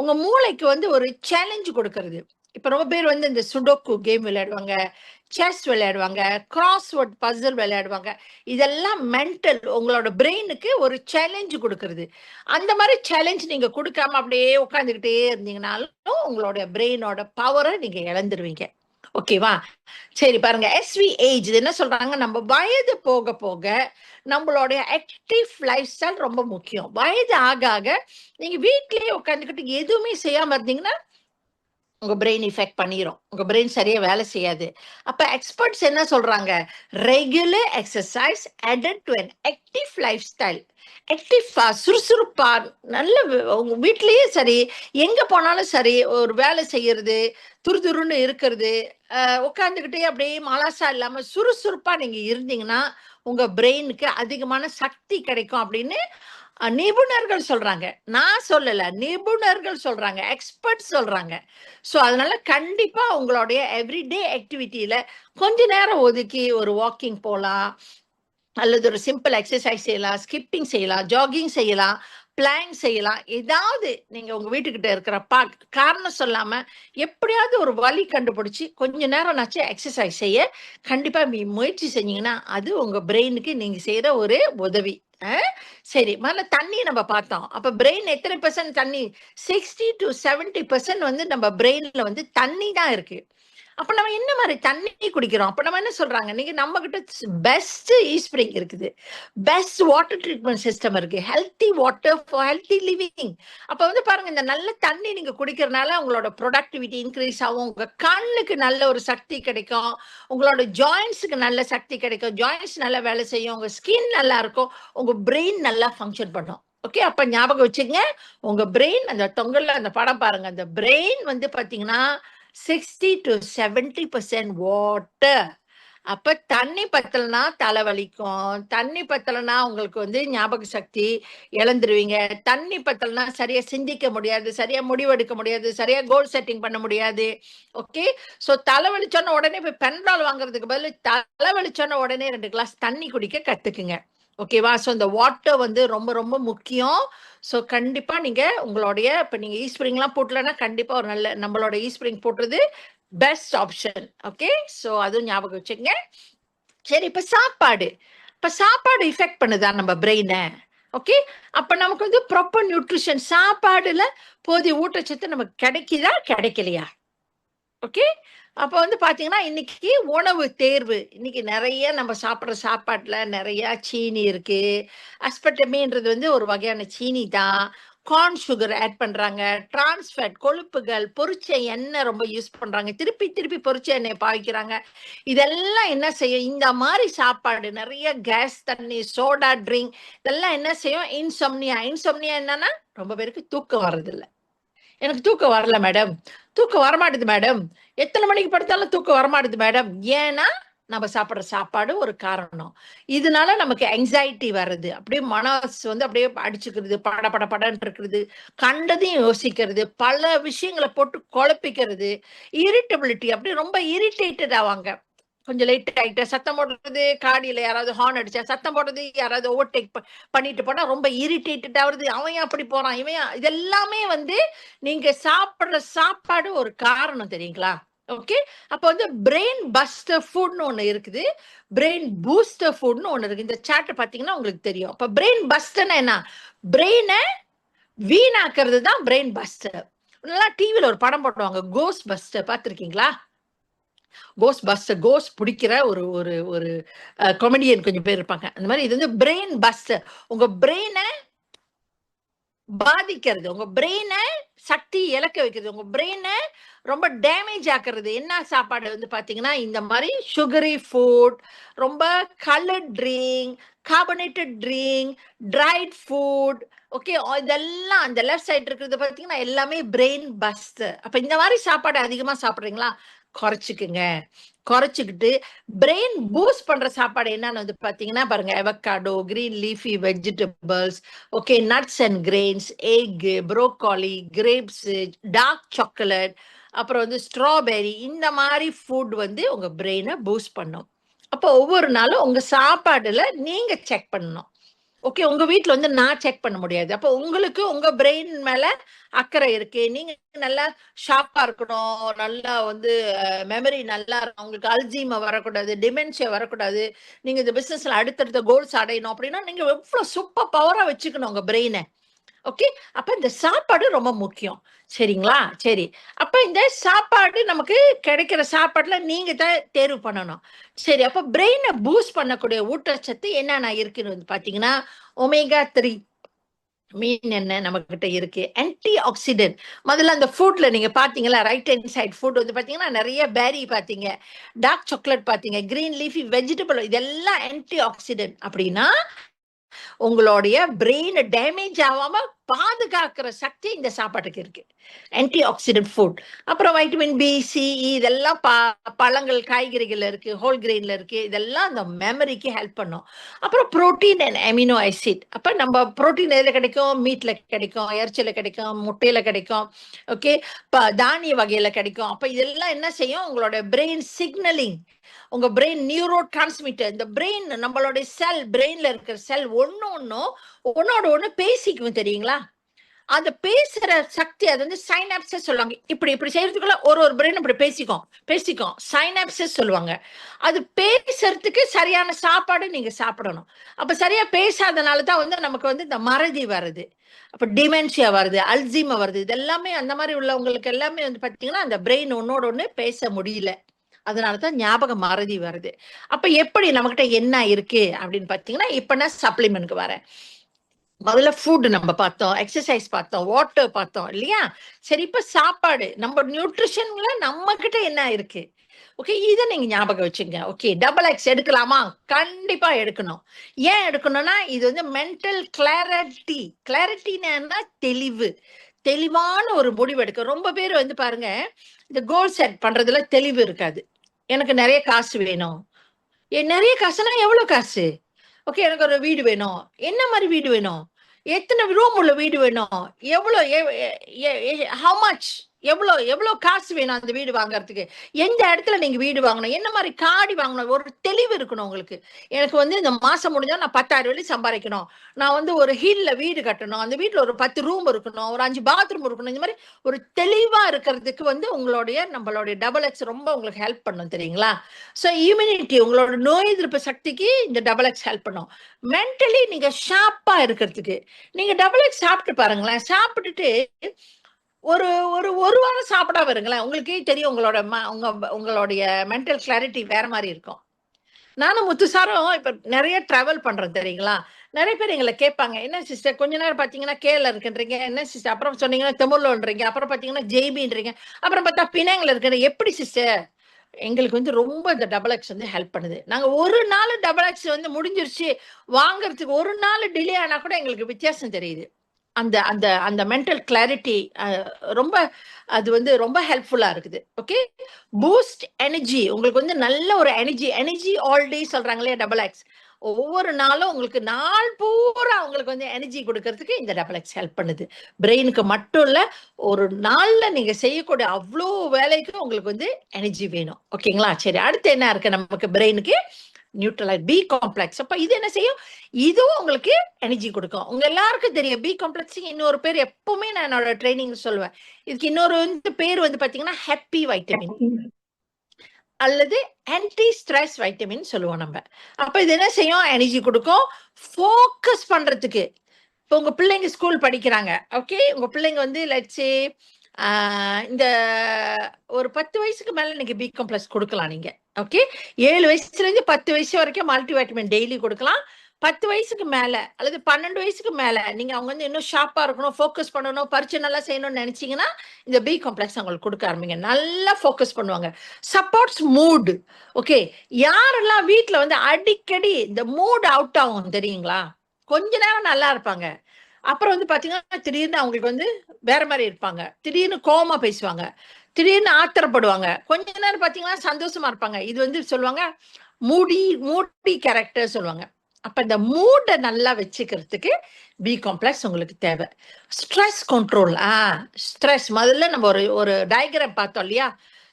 உங்க மூளைக்கு வந்து ஒரு சேலஞ்ச் கொடுக்கறது. இப்ப ரொம்ப பேர் வந்து இந்த சுடோக்கு கேம் விளையாடுவாங்க, செஸ் விளையாடுவாங்க, கிராஸ்வேர்ட் பசில் விளையாடுவாங்க. இதெல்லாம் மென்டல் உங்களோட பிரெயினுக்கு ஒரு சேலஞ்ச் கொடுக்கறது. அந்த மாதிரி சேலஞ்ச் நீங்க கொடுக்காம அப்படியே உட்காந்துக்கிட்டே இருந்தீங்கனாலும் உங்களோட பிரெயினோட பவரை நீங்க இழந்துருவீங்க. ஓகேவா? சரி பாருங்க. எஸ்வி ஏஜ் என்ன சொல்றாங்க, நம்ம வயது போக போக நம்மளுடைய ஆக்டிவ் லைஃப் ஸ்டைல் ரொம்ப முக்கியம். வயது ஆக ஆக நீங்க வீட்லயே உட்காந்துக்கிட்டு எதுவுமே செய்யாம இருந்தீங்கன்னா உங்க பிரெயின் இஃபெக்ட் பண்ணிரும். உங்க பிரெயின் சரியா வேலை செய்யாது. அப்ப எக்ஸ்பர்ட்ஸ் என்ன சொல்றாங்க, regular exercise added to an active life style. ஆக்டிவா சுறுசுறுப்பா நல்ல உங்க வீட்லயே சரி, எங்க போனாலும் சரி, ஒரு வேலை செய்யறது, துருதுருன்னு இருக்கிறது, உட்காந்துக்கிட்டே அப்படியே மலாசா இல்லாம சுறுசுறுப்பா நீங்க இருந்தீங்கன்னா உங்க பிரெயினுக்கு அதிகமான சக்தி கிடைக்கும் அப்படின்னு நிபுணர்கள் சொல்றாங்க. நான் சொல்லல, நிபுணர்கள் சொல்றாங்க, எக்ஸ்பர்ட் சொல்றாங்க. ஸோ அதனால கண்டிப்பா உங்களுடைய எவ்ரிடே ஆக்டிவிட்டியில கொஞ்ச நேரம் ஒதுக்கி ஒரு வாக்கிங் போலாம், அல்லது ஒரு சிம்பிள் எக்ஸசைஸ் செய்யலாம், ஸ்கிப்பிங் செய்யலாம், ஜாகிங் செய்யலாம், பிளாங்க் செய்யலாம். ஏதாவது நீங்க உங்க வீட்டுக்கிட்ட இருக்கிற காரணம் சொல்லாம எப்படியாவது ஒரு வழி கண்டுபிடிச்சு கொஞ்ச நேரம்னாச்சும் எக்ஸசைஸ் செய்ய கண்டிப்பா முயற்சி செஞ்சீங்கன்னா அது உங்க பிரெயினுக்கு நீங்க செய்யற ஒரு உதவி. சரி, முதல்ல தண்ணி நம்ம பார்த்தோம். அப்ப பிரெயின் எத்தனை பெர்சன்ட் தண்ணி? 60 to 70% வந்து நம்ம பிரெயின்ல வந்து தண்ணி தான் இருக்கு. அப்ப நம்ம என்ன மாதிரி தண்ணி குடிக்கிறோம்? அப்ப நம்ம என்ன சொல்றாங்க, நீங்க நம்ம கிட்ட பெஸ்ட் ஈஸ்பிரிங் இருக்குது, பெஸ்ட் வாட்டர் ட்ரீட்மெண்ட் சிஸ்டம் இருக்கு, healthy water for healthy living. அப்ப வந்து பாருங்க, இந்த நல்ல தண்ணி நீங்க குடிக்கிறதுனால உங்களோட ப்ரொடக்டிவிட்டி இன்க்ரீஸ் ஆகும், உங்க கண்ணுக்கு நல்ல ஒரு சக்தி கிடைக்கும், உங்களோட ஜாயின்ஸுக்கு நல்ல சக்தி கிடைக்கும், ஜாயின்ஸ் நல்லா வேலை செய்யும், உங்க ஸ்கின் நல்லா இருக்கும், உங்க பிரெயின் நல்லா ஃபங்க்ஷன் பண்ணும். ஓகே. அப்ப ஞாபகம் வச்சுங்க, உங்க பிரெயின் அந்த தொங்கல்ல அந்த படம் பாருங்க, அந்த பிரெயின் வந்து பாத்தீங்கன்னா 60 to 70% வாட்டர். அப்ப தண்ணி பத்தலனா தலைவலிக்கும், தண்ணி பத்தலனா உங்களுக்கு வந்து ஞாபக சக்தி இழந்துருவீங்க, தண்ணி பத்தலனா சரியா சிந்திக்க முடியாது, சரியா முடிவெடுக்க முடியாது, சரியா கோல் செட்டிங் பண்ண முடியாது. ஓகே. ஸோ தலைவலிச்சோன்னா உடனே போய் பென்ட்ரால் வாங்குறதுக்கு பதில் தலைவலிச்சோன்னா உடனே 2 கிளாஸ் தண்ணி குடிக்க கத்துக்குங்க. ஓகேவா? ஸோ இந்த வாட்டர் வந்து ரொம்ப ரொம்ப முக்கியம். ஸோ கண்டிப்பா நீங்க உங்களுடைய இப்ப நீங்க ஈஸ்பிரிங்லாம் போட்டலன்னா கண்டிப்பா ஒரு நல்ல நம்மளோட ஈஸ்பிரிங் போட்டுறது பெஸ்ட் ஆப்ஷன். ஓகே. ஸோ அதுவும் ஞாபகம் வச்சுக்கங்க. சரி, இப்ப சாப்பாடு. இப்ப சாப்பாடு இஃபெக்ட் பண்ணுதா நம்ம பிரெயினை? ஓகே. அப்ப நமக்கு வந்து ப்ராப்பர் நியூட்ரிஷன் சாப்பாடுல போதிய ஊட்டச்சத்து நமக்கு கிடைக்குதா கிடைக்கலையா? ஓகே. அப்ப வந்து பாத்தீங்கன்னா இன்னைக்கு உணவு தேர்வு இன்னைக்கு நிறைய நம்ம சாப்பிடுற சாப்பாட்டுல நிறைய சீனி இருக்கு. அஸ்பர்டமின்றது வந்து ஒரு வகையான சீனி தான். கார்ன் சுகர் ஆட் பண்றாங்க, டிரான்ஸ்ஃபேட் கொழுப்புகள், பொரிச்ச எண்ணெய் ரொம்ப யூஸ் பண்றாங்க, திருப்பி திருப்பி பொரிச்ச எண்ணெய் பாய்க்கிறாங்க. இதெல்லாம் என்ன செய்யும், இந்த மாதிரி சாப்பாடு நிறைய கேஸ் தண்ணி, சோடா ட்ரிங்க், இதெல்லாம் என்ன செய்யும், இன்சொம்னியா. இன்சொம்னியா என்னன்னா ரொம்ப பேருக்கு தூக்கம் வர்றதில்ல. எனக்கு தூக்கம் வரல மேடம், தூக்கம் வரமாட்டுது மேடம், எத்தனை மணிக்கு படுத்தாலும் தூக்கம் வரமாட்டுது மேடம். ஏன்னா நம்ம சாப்பிடுற சாப்பாடு ஒரு காரணம். இதனால நமக்கு anxiety வருது, அப்படியே மனசு வந்து அப்படியே அடிச்சுக்கிறது, பட பட படன்னு இருக்கிறது, கண்டதையும் யோசிக்கிறது, பல விஷயங்களை போட்டு குழப்பிக்கிறது, இரிட்டபிலிட்டி, அப்படியே ரொம்ப இரிட்டேட்டட் ஆவாங்க. கொஞ்சம் லேட் ஆயிட்டா சத்தம் போடுறது, காடியில யாராவது ஹார்ன் அடிச்சா சத்தம் போடுறது, யாராவது ஓவர்டேக் பண்ணிட்டு போனா ரொம்ப இரிட்டேட்டட் ஆகுறது, அவன் ஏன் அப்படி போறான், இவன் இதெல்லாமே வந்து நீங்க சாப்பிடுற சாப்பாடு ஒரு காரணம், தெரியுங்களா? ஓகே. அப்ப வந்து பிரெயின் பஸ்டர் ஃபுட்னு ஒண்ணு இருக்குது, பிரெயின் பூஸ்டர் ஃபுட்னு ஒண்ணு இருக்கு. இந்த சார்ட் பாத்தீங்கன்னா உங்களுக்கு தெரியும். அப்ப பிரெயின் பஸ்டர்னா என்ன, பிரெயினை வீணாக்குறது தான் பிரெயின் பஸ்டர். நல்லா டிவில ஒரு படம் போடுவாங்க, கோஸ் பஸ்டர், பாத்திருக்கீங்களா? கோஸ் பிடிக்கிற ஒரு ஒரு ஒரு காமெடியன் கொஞ்சம் பேர் இருப்பாங்க. அந்த மாதிரி இது வந்து பிரெயின் பஸ்டர். உங்க பிரெயினை பாதிக்கிறது, உங்க பிரெயினை சக்தி இழக்க வைக்கிறது, உங்க பிரெயினை ரொம்ப டேமேஜ் ஆக்குறது என்ன சாப்பாடு வந்து பாத்தீங்கன்னா இந்த மாதிரி சுகரி ஃபுட், ரொம்ப coloured drink, carbonated drink, dried food. Okay, இதெல்லாம் அந்த லெஃப்ட் சைடு இருக்கிறது பாத்தீங்கன்னா எல்லாமே பிரெயின் பஸ்ட். அப்ப இந்த மாதிரி சாப்பாடு அதிகமா சாப்பிடுறீங்களா, குறைச்சிக்குங்க. குறைச்சிக்கிட்டு பிரெயின் பூஸ்ட் பண்ற சாப்பாடு என்னன்னு வந்து பாத்தீங்கன்னா பாருங்க, avocado, green leafy vegetables, okay, nuts and grains, egg, broccoli, grapes, dark chocolate, அப்புறம் வந்து ஸ்ட்ராபெரி, இந்த மாதிரி ஃபுட் வந்து உங்க பிரெயினை பூஸ்ட் பண்ணும். அப்போ ஒவ்வொரு நாளும் உங்க சாப்பாடுல நீங்க செக் பண்ணணும். ஓகே, உங்க வீட்ல வந்து நான் செக் பண்ண முடியாது. அப்போ உங்களுக்கு உங்க பிரெயின் மேல அக்கறை இருக்கு, நீங்க நல்லா ஷார்ப்பா இருக்கணும், நல்லா வந்து மெமரி நல்லா இருக்கும், உங்களுக்கு அல்ஜீமர் வரக்கூடாது, டிமென்ஷியா வரக்கூடாது, நீங்க இந்த பிசினஸ்ல அடுத்தடுத்த கோல்ஸ் அடையணும் அப்படின்னா நீங்க எவ்வளவு சூப்பர் பவரா வச்சுக்கணும் உங்க பிரெயினை. ஓகே, அப்ப இந்த சாப்பாடு ரொம்ப முக்கியம். சரிங்களா? சரி, அப்ப இந்த சாப்பாடு நமக்கு கிடைக்கிற சாப்பாடுல நீங்க தான் தேர்வு பண்ணணும். சரி, அப்ப பிரெயினை பூஸ்ட் பண்ணக்கூடிய ஊட்டச்சத்து என்னென்ன இருக்குன்னு வந்து பாத்தீங்கன்னா, ஒமேகா 3 மீன் என்ன நம்ம கிட்ட இருக்கு, ஆன்டி ஆக்சிடென்ட். முதல்ல அந்த ஃபுட்ல நீங்க பாத்தீங்களா, ரைட் ஹேண்ட் சைட் ஃபுட் வந்து பாத்தீங்கன்னா நிறைய பேரி பாத்தீங்க, டார்க் சாக்லேட் பாத்தீங்க, கிரீன் லீஃபி வெஜிடபிள், இதெல்லாம் ஆன்டி ஆக்சிடென்ட். அப்படின்னா உங்களுடைய பிரெயின் டேமேஜ் ஆகாம பாதுகாக்கிற சக்தி இந்த சாப்பாட்டுக்கு இருக்கு, ஆன்டி ஆக்சிடென்ட் ஃபுட். அப்புறம் வைட்டமின் பி, சி, இதெல்லாம் பழங்கள், காய்கறிகள் இருக்கு, ஹோல் கிரெயின்ல இருக்கு, இதெல்லாம் அந்த மெமரிக்கு ஹெல்ப் பண்ணும். அப்புறம் புரோட்டீன் அண்ட் அமினோ ஆசிட். அப்ப நம்ம புரோட்டீன் எதுல கிடைக்கும், மீட்ல கிடைக்கும், இறைச்சியில கிடைக்கும், முட்டையில கிடைக்கும், ஓகே, தானிய வகையில கிடைக்கும். அப்ப இதெல்லாம் என்ன செய்யும், உங்களோட பிரெயின் சிக்னலிங், உங்க பிரெயின் நியூரோ டிரான்ஸ்மிட்டர், இந்த பிரெயின் நம்மளுடைய செல், பிரெயின்ல இருக்கிற செல் ஒன்னோட ஒண்ணு பேசிக்கும் தெரியுங்களா. அந்த பேசுற சக்தி, அது வந்து சைனாப்சஸ் சொல்லுவாங்க. இப்படி இப்படி செய்யறதுக்குள்ள ஒரு பிரெயின் இப்படி பேசிக்கும் சைனாப்சஸ் சொல்லுவாங்க. அது பேசுறதுக்கு சரியான சாப்பாடு நீங்க சாப்பிடணும். அப்ப சரியா பேசாதனால தான் வந்து நமக்கு வந்து இந்த மறதி வருது, அப்ப டிமென்ஷியா வருது, அல்சீமர் வருது. இது எல்லாமே அந்த மாதிரி உள்ளவங்களுக்கு எல்லாமே வந்து பாத்தீங்கன்னா அந்த பிரெயின் ஒன்னோட ஒண்ணு பேச முடியல, அதனாலதான் ஞாபக மறதி வருது. அப்ப எப்படி நம்மகிட்ட என்ன இருக்கு அப்படின்னு பாத்தீங்கன்னா, இப்ப நான் சப்ளிமெண்ட்க்கு வரேன். முதல்ல ஃபுட் நம்ம பார்த்தோம், எக்ஸசைஸ் பார்த்தோம், வாட்டர் பார்த்தோம் இல்லையா. சரி, இப்ப சாப்பாடு, நம்ம நியூட்ரிஷன்ல நம்ம கிட்ட என்ன இருக்கு. ஓகே, இதை நீங்க ஞாபகம் வச்சுங்க. ஓகே, டபுள் எக்ஸ் எடுக்கலாமா, கண்டிப்பா எடுக்கணும். ஏன் எடுக்கணும்னா இது வந்து மென்டல் கிளாரிட்டி. கிளாரிட்டினா தெளிவு, தெளிவான ஒரு முடிவு எடுக்க. ரொம்ப பேர் வந்து பாருங்க, இந்த கோல் செட் பண்றதுல தெளிவு இருக்காது. எனக்கு நிறைய காசு வேணும், நிறைய காசுனா எவ்வளவு காசு, ஓகே, எனக்கு ஒரு வீடு வேணும், என்ன மாதிரி வீடு வேணும், எத்தனை ரூம் உள்ள வீடு வேணும், எவ்வளவு, ஹவு மச், எவ்வளவு எவ்வளவு காசு வேணும் அந்த வீடு வாங்குறதுக்கு, எந்த இடத்துல நீங்க வீடு வாங்கணும், என்ன மாதிரி காடி வாங்கணும், ஒரு தெளிவு இருக்கணும் உங்களுக்கு. எனக்கு வந்து இந்த மாசம் முடிஞ்சா நான் 10,000 வெள்ளி சம்பாதிக்கணும், நான் வந்து ஒரு ஹில்ல வீடு கட்டணும், அந்த வீட்டுல ஒரு 10 ரூம் இருக்கணும், ஒரு 5 பாத்ரூம் இருக்கணும். இந்த மாதிரி ஒரு தெளிவா இருக்கிறதுக்கு வந்து நம்மளுடைய டபுள் எக்ஸ் ரொம்ப உங்களுக்கு ஹெல்ப் பண்ணும் தெரியுங்களா. ஸோ இம்யூனிட்டி, உங்களோட நோய் எதிர்ப்பு சக்திக்கு இந்த டபுள் எக்ஸ் ஹெல்ப் பண்ணும். மென்டலி நீங்க ஷார்ப்பா இருக்கிறதுக்கு நீங்க டபுள் எக்ஸ் சாப்பிட்டு பாருங்களேன். சாப்பிட்டுட்டு ஒரு ஒரு வாரம் சாப்பிடாம இருங்களேன், உங்களுக்கே தெரியும் உங்களுடைய மென்டல் கிளாரிட்டி வேற மாதிரி இருக்கும். நானும் முத்துசாரும் இப்ப நிறைய டிராவல் பண்றோம் தெரியுங்களா. நிறைய பேர் எங்களை கேட்பாங்க, என்ன சிஸ்டர் கொஞ்ச நேரம் பாத்தீங்கன்னா கேரளா இருக்குன்றீங்க, என்ன சிஸ்டர் அப்புறம் சொன்னீங்கன்னா தெமுல்லோன்றீங்க, அப்புறம் பாத்தீங்கன்னா ஜெய்பின்றீங்க, அப்புறம் பார்த்தா பினாங்ல இருக்கு, எப்படி சிஸ்டர். எங்களுக்கு வந்து ரொம்ப இந்த டபுள் எக்ஸ் வந்து ஹெல்ப் பண்ணுது. நாங்க ஒரு நாள் டபுள் எக்ஸ் வந்து முடிஞ்சிருச்சு வாங்குறதுக்கு ஒரு நாள் டிலே ஆனா கூட எங்களுக்கு வித்தியாசம் தெரியுது. அந்த அந்த அந்த மென்டல் கிளாரிட்டி ரொம்ப, அது வந்து ரொம்ப ஹெல்ப்ஃபுல்லா இருக்குது. ஓகே, பூஸ்ட் எனர்ஜி, உங்களுக்கு வந்து நல்ல ஒரு எனர்ஜி ஆல் டே சொல்றாங்களே டபுள் எக்ஸ். ஒவ்வொரு நாளும் உங்களுக்கு நாள் பூரா உங்களுக்கு வந்து எனர்ஜி கொடுக்கறதுக்கு இந்த டபுள் எக்ஸ் ஹெல்ப் பண்ணுது. பிரெயினுக்கு மட்டும் இல்ல, ஒரு நாள்ல நீங்க செய்யக்கூடிய அவ்வளோ வேலைக்கு உங்களுக்கு வந்து எனர்ஜி வேணும். ஓகேங்களா. சரி, அடுத்து என்ன இருக்கு நமக்கு பிரெயினுக்கு, நியூட்ரலைட் பி காம்ப்ளெக்ஸ். அப்ப இது என்ன செய்யும், இதுவும் உங்களுக்கு எனர்ஜி கொடுக்கும். உங்க எல்லாருக்கும் தெரியும் பி காம்ப்ளெக்ஸ் இன்னொரு பேர், எப்பவுமே நான் என்னோட ட்ரைனிங் சொல்லுவேன், இதுக்கு இன்னொரு வந்து பேர் வந்து பாத்தீங்கன்னா ஹாப்பி வைட்டமின் அல்லது ஆன்டி ஸ்ட்ரெஸ் வைட்டமின் சொல்லுவோம் நம்ம. அப்ப இது என்ன செய்யும், எனர்ஜி கொடுக்கும், ஃபோக்கஸ் பண்றதுக்கு. இப்போ உங்க பிள்ளைங்க ஸ்கூல் படிக்கிறாங்க, ஓகே, உங்க பிள்ளைங்க வந்து லெட்ஸ் இந்த ஒரு 10 வயசுக்கு மேல நீங்க பி காம்ப்ளெக்ஸ் கொடுக்கலாம் நீங்க. ஓகே, 7 வயசுல இருந்து 10 வயசு வரைக்கும் மல்டி வைட்டமின் டெய்லி கொடுக்கலாம். 10 வயசுக்கு மேல அல்லது 12 வயசுக்கு மேல நீங்க அவங்க வந்து இன்னும் ஷார்ப்பா இருக்கணும், ஃபோக்கஸ் பண்ணணும், பரீட்சை நல்லா செய்யணும்னு நினைச்சீங்கன்னா இந்த பி காம்ப்ளெக்ஸ் அவங்களுக்கு கொடுக்க ஆரம்பிங்க. நல்லா ஃபோக்கஸ் பண்ணுவாங்க. Supports mood. ஓகே, யாரெல்லாம் வீட்ல வந்து அடிக்கடி இந்த மூட் அவுட் ஆகும் தெரியுங்களா? கொஞ்ச நேரம் நல்லா இருப்பாங்க, அப்புறம் வந்து பாத்தீங்கன்னா திடீர்னு அவங்களுக்கு வந்து வேற மாதிரி இருப்பாங்க, திடீர்னு கோவமா பேசுவாங்க, திடீர்னு ஆத்திரப்படுவாங்க, கொஞ்ச நேரம் பாத்தீங்கன்னா சந்தோஷமா இருப்பாங்க. இது வந்து சொல்லுவாங்க மூடி கேரக்டர் சொல்லுவாங்க. அப்ப இந்த மூட நல்லா வச்சுக்கிறதுக்கு பி காம்ப்ளெக்ஸ் உங்களுக்கு தேவை. Stress control. ஸ்ட்ரெஸ் முதல்ல நம்ம ஒரு டயக்ராம் பார்த்தோம் இல்லையா?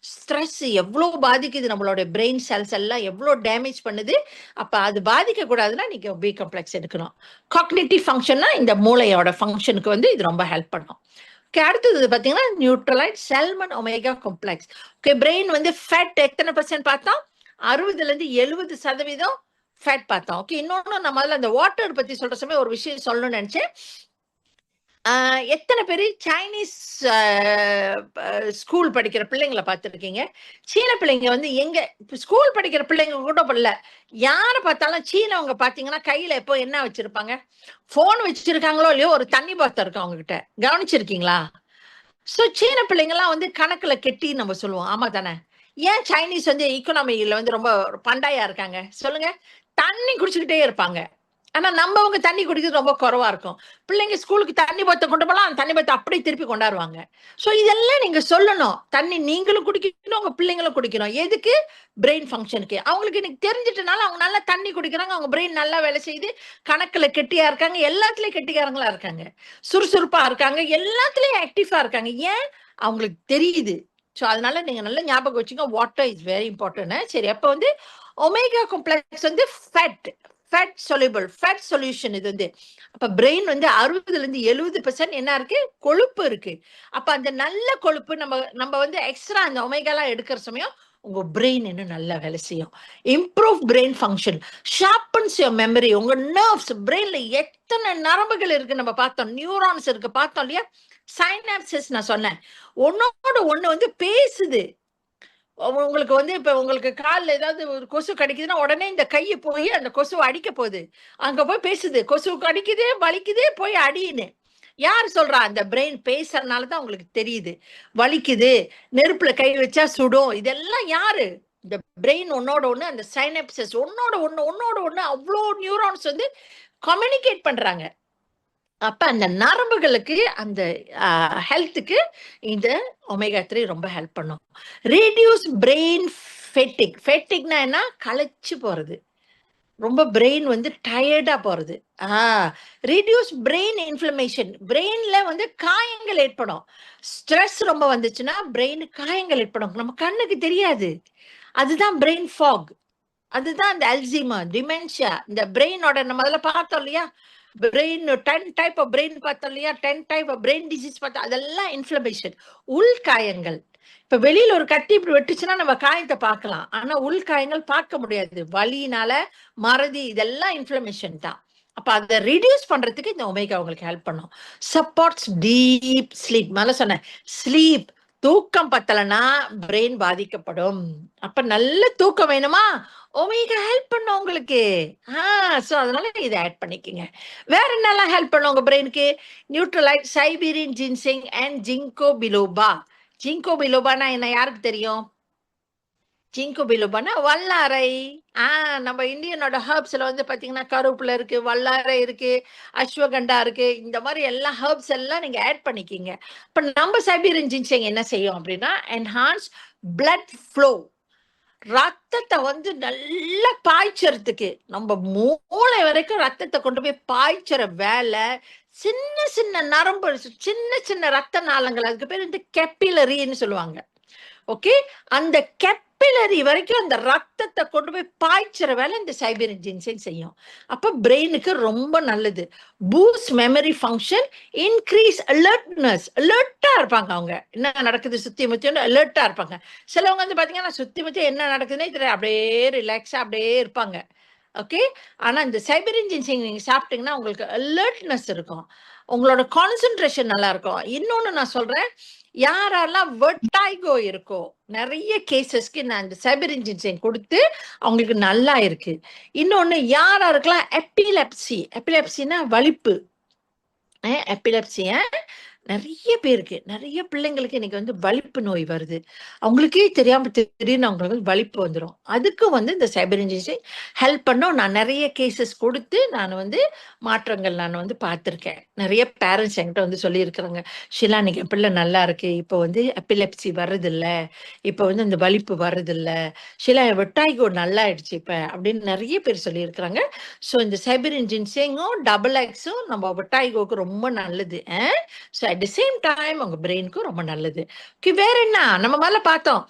ஸ்ட்ரெஸ் எவ்வளவு பாதிக்குது நம்மளோட பிரெயின் செல்ஸ் எல்லாம், எவ்வளவு டேமேஜ் பண்ணுது. அப்ப அது பாதிக்க கூடாதுன்னா நீங்க பி காம்ப்ளெக்ஸ் எடுக்கணும். காக்னிட்டிவ் ஃபங்க்ஷன்னா இந்த மூளையோட ஃபங்க்ஷனுக்கு வந்து இது ரொம்ப ஹெல்ப் பண்ணும். அடுத்தது பாத்தீங்கன்னா Nutrilite Selman omega complex. Okay, brain வந்து ஃபேட் எத்தனை % பார்த்தோம்? 60% ஃபேட் பார்த்தோம். ஓகே, இன்னொன்னு நான் முதல்ல அந்த வாட்டர் பத்தி சொல்ற சமயம் ஒரு விஷயம் சொல்லணும்னு நினைச்சேன். எத்தனை பேர் சைனீஸ் ஸ்கூல் படிக்கிற பிள்ளைங்களை பார்த்துருக்கீங்க? சீன பிள்ளைங்க வந்து எங்க ஸ்கூல் படிக்கிற பிள்ளைங்க கூட இல்ல, யாரை பார்த்தாலும் சீனவங்க பார்த்தீங்கன்னா கையில எப்போ என்ன வச்சிருப்பாங்க? போன் வச்சிருக்காங்களோ இல்லையோ, ஒரு தண்ணி பாத்திரம் இருக்கு அவங்க கிட்ட. கவனிச்சிருக்கீங்களா? சோ சீன பிள்ளைங்கலாம் வந்து கணக்குல கெட்டி நம்ம சொல்லுவோம். ஆமா தானே? ஏன் சைனீஸ் வந்து ஈக்கனாமில வந்து ரொம்ப பண்டாயா இருக்காங்க சொல்லுங்க? தண்ணி குடிச்சுக்கிட்டே இருப்பாங்க. ஆனா நம்மவங்க தண்ணி குடிக்கிறது ரொம்ப குறைவா இருக்கும். பிள்ளைங்க ஸ்கூலுக்கு தண்ணி பாட்டில் கொண்டு போலாம், அந்த தண்ணி பாட்டில் அப்படியே திருப்பி கொண்டாருவாங்க. சோ இதெல்லாம் நீங்க சொல்லணும். தண்ணி நீங்களும் குடிக்கணும், உங்க பிள்ளைங்களும் குடிக்கணும். எதுக்கு? பிரெயின் ஃபங்க்ஷனுக்கு. அவங்களுக்கு இன்னைக்கு தெரிஞ்சிட்டனால அவங்க நல்லா தண்ணி குடிக்கிறாங்க, அவங்க பிரெயின் நல்லா வேலை செய்யுது, கணக்குல கெட்டியா இருக்காங்க, எல்லாத்துலயும் கெட்டிக்காரங்களா இருக்காங்க, சுறுசுறுப்பா இருக்காங்க, எல்லாத்துலயும் ஆக்டிவா இருக்காங்க. ஏன்? அவங்களுக்கு தெரியுது. சோ அதனால நீங்க நல்லா ஞாபகம் வச்சுங்க, வாட்டர் இஸ் வெரி இம்பார்ட்டன்ட். சரி, அப்ப வந்து ஒமேகா காம்ப்ளெக்ஸ் வந்து ஃபேட் சொல்யூபிள், ஃபேட் சொல்யூஷன். இது வந்து அப்ப பிரெயின் வந்து 60% என்ன இருக்கு? கொழுப்பு இருக்கு. அப்ப அந்த நல்ல கொழுப்பு நம்ம வந்து எக்ஸ்ட்ரா அந்த ஒமேகாலாம் எடுக்கிற சமயம் உங்க பிரெயின் இன்னும் நல்லா வேலை செய்யும். Improve brain function, sharpens your memory. உங்க நர்வ்ஸ், பிரெயின்ல எத்தனை நரம்புகள் இருக்கு நம்ம பார்த்தோம், நியூரான்ஸ் இருக்கு பார்த்தோம் இல்லையா? சைனாப்சிஸ் நான் சொன்னேன். ஒன்னோட ஒண்ணு வந்து பேசுது. உங்களுக்கு வந்து இப்ப உங்களுக்கு கால்ல ஏதாவது ஒரு கொசு கடிக்குதுன்னா உடனே இந்த கையை போய் அந்த கொசுவை அடிக்க போகுது. அங்க போய் பேசுது, கொசு கடிக்குது, வலிக்குது, போய் அடின்னு. யார் சொல்றா? அந்த பிரெயின் பேசுறதுனாலதான் உங்களுக்கு தெரியுது. வலிக்குது, நெருப்புல கை வச்சா சுடும், இதெல்லாம் யாரு? இந்த பிரெயின் ஒன்னோட ஒண்ணு, அந்த சைனப்சஸ் ஒன்னோட ஒண்ணு அவ்வளோ நியூரான்ஸ் வந்து கம்யூனிகேட் பண்றாங்க. அப்ப அந்த நரம்புகளுக்கு, அந்த ஹெல்த்துக்கு இந்த ஒமேகா 3 ரொம்ப ஹெல்ப் பண்ணும். Reduce brain ஃபெட்டிக். ஃபெட்டிக்னா என்ன? களைச்சு போறது, ரொம்ப பிரெயின் வந்து டயர்டா போறது. Reduce brain inflammation. பிரெயின்ல வந்து காயங்கள் ஏற்படும். ஸ்ட்ரெஸ் ரொம்ப வந்துச்சுன்னா பிரெயின் காயங்கள் ஏற்படும், நம்ம கண்ணுக்கு தெரியாது. அதுதான் பிரெயின் ஃபாக். அதுதான் இந்த அல்சைமர், டிமென்ஷியா. இந்த பிரெயினோட நம்ம முதல்ல பார்த்தோம் இல்லையா? பிரெயின் 10 டைப் ஆஃப் பிரெயின் பார்த்தோம் இல்லையா? 10 டைப் ஆஃப் பிரெயின் டிசீஸ் பார்த்தோம். அதெல்லாம் இன்ஃப்ளமேஷன், உள் காயங்கள். இப்ப வெளியில ஒரு கட்டி இப்படி வெட்டுச்சுன்னா நம்ம காயத்தை பார்க்கலாம், ஆனா உள் காயங்கள் பார்க்க முடியாது. வலியினால, மறதி, இதெல்லாம் இன்ஃப்ளமேஷன் தான். அப்ப அதை ரிடியூஸ் பண்றதுக்கு இந்த ஒமேகா உங்களுக்கு ஹெல்ப் பண்ணும். Supports deep sleep. மேல சொன்னேன், ஸ்லீப். தூக்கம் பத்தலைன்னா பிரெயின் பாதிக்கப்படும். அப்ப நல்ல தூக்கம் வேணுமா? ஒமேகா ஹெல்ப் பண்ணும் உங்களுக்கு. சோ அதனால இதை ஆட் பண்ணிக்கங்க. வேற என்னெல்லாம் ஹெல்ப் பண்ணும் உங்க பிரெயினுக்கு? Nutrilite, Siberian ginseng and ginkgo biloba. Ginkgo பிலோபானா என்ன, யாருக்கு தெரியும்? ஜிங்கோ பிலோபானா வல்லாரை. நம்ம இந்தியனோட ஹர்ப்ஸ்ல வந்து பாத்தீங்கன்னா கருவேப்பிலை இருக்கு, வல்லாரை இருக்கு, அஸ்வகண்டா இருக்கு. இந்த மாதிரி எல்லா ஹர்ப்ஸ் எல்லாம் நீங்க ஆட் பண்ணிக்கிங்க. இப்ப நம்ம சைபீரியன் ஜின்சிங் என்ன செய்யும் அப்படின்னா, என்ஹான்ஸ் பிளட் ஃப்ளோ. ரத்தத்தை வந்து நல்லா பாய்ச்சறதுக்கு, நம்ம மூளை வரைக்கும் ரத்தத்தை கொண்டு போய் பாய்ச்சற வேலை சின்ன சின்ன நரம்பு, சின்ன சின்ன ரத்த நாளங்கள், அதுக்கு பேர் வந்து கேபிலரின்னு சொல்லுவாங்க. ஓகே, அந்த கேபிலரி வரைக்கும் அந்த ரத்தத்தை கொண்டு போய் பாய்ச்சற வேலை இந்த சைபீரியன் ஜின்சிங் செய்யும். அப்ப பிரெயினுக்கு ரொம்ப நல்லது. Boost memory function, increase alertness. அலர்ட்டா இருப்பாங்க அவங்க, என்ன நடக்குது சுத்தி முத்தி அலர்ட்டா இருப்பாங்க. சிலவங்க வந்து பாத்தீங்கன்னா சுத்தி முத்தி என்ன நடக்குதுன்னே தெரியாது, அப்படியே ரிலாக்ஸா அப்படியே இருப்பாங்க. ஓகே, ஆனா இந்த சைபீரியன் ஜின்சிங் நீங்க சாப்பிட்டீங்கன்னா உங்களுக்கு அலர்ட்னஸ் இருக்கும், உங்களோட கான்சென்ட்ரேஷன் நல்லா இருக்கும். இன்னொன்னு நான் சொல்றேன், யாரெல்லாம் வெர்டைகோ இருக்கோ நிறைய கேசஸ்க்கு நான் இந்த சைபரிஞ்சின்சைன் கொடுத்து அவங்களுக்கு நல்லா இருக்கு. இன்னொன்னு யாரெல்லாம் எப்பிலெப்சினா வலிப்பு, எப்பிலெப்சி நிறைய பேருக்கு, நிறைய பிள்ளைங்களுக்கு இன்னைக்கு வந்து வலிப்பு நோய் வருது. அவங்களுக்கே தெரியாம திடீர்னு அவங்களுக்கு வந்து வலிப்பு வந்துடும். அதுக்கு வந்து இந்த சைபரிஞ்சின்சைன் ஹெல்ப் பண்ணும். நான் நிறைய கேசஸ் கொடுத்து நான் வந்து மாற்றங்கள் நான் வந்து பார்த்துருக்கேன். நிறைய பேரண்ட்ஸ் என்கிட்ட வந்து சொல்லியிருக்கிறாங்க, ஷிலா இன்னைக்கு என் பிள்ளை நல்லா இருக்கு, இப்போ வந்து எப்பிலெப்சி வர்றதில்ல, இப்போ வந்து இந்த வலிப்பு வர்றதில்ல, ஷிலா வெட்டாய்கோ நல்லா ஆயிடுச்சு இப்போ அப்படின்னு நிறைய பேர் சொல்லியிருக்கிறாங்க. ஸோ இந்த சைபரிஞ்சின்சைனும் டபுள் எக்ஸும் நம்ம வெட்டாய்கோக்கு ரொம்ப நல்லது. So at the same time உங்க பிரெயினுக்கும் ரொம்ப நல்லது. வேற என்ன நம்ம முதல்ல பார்த்தோம்,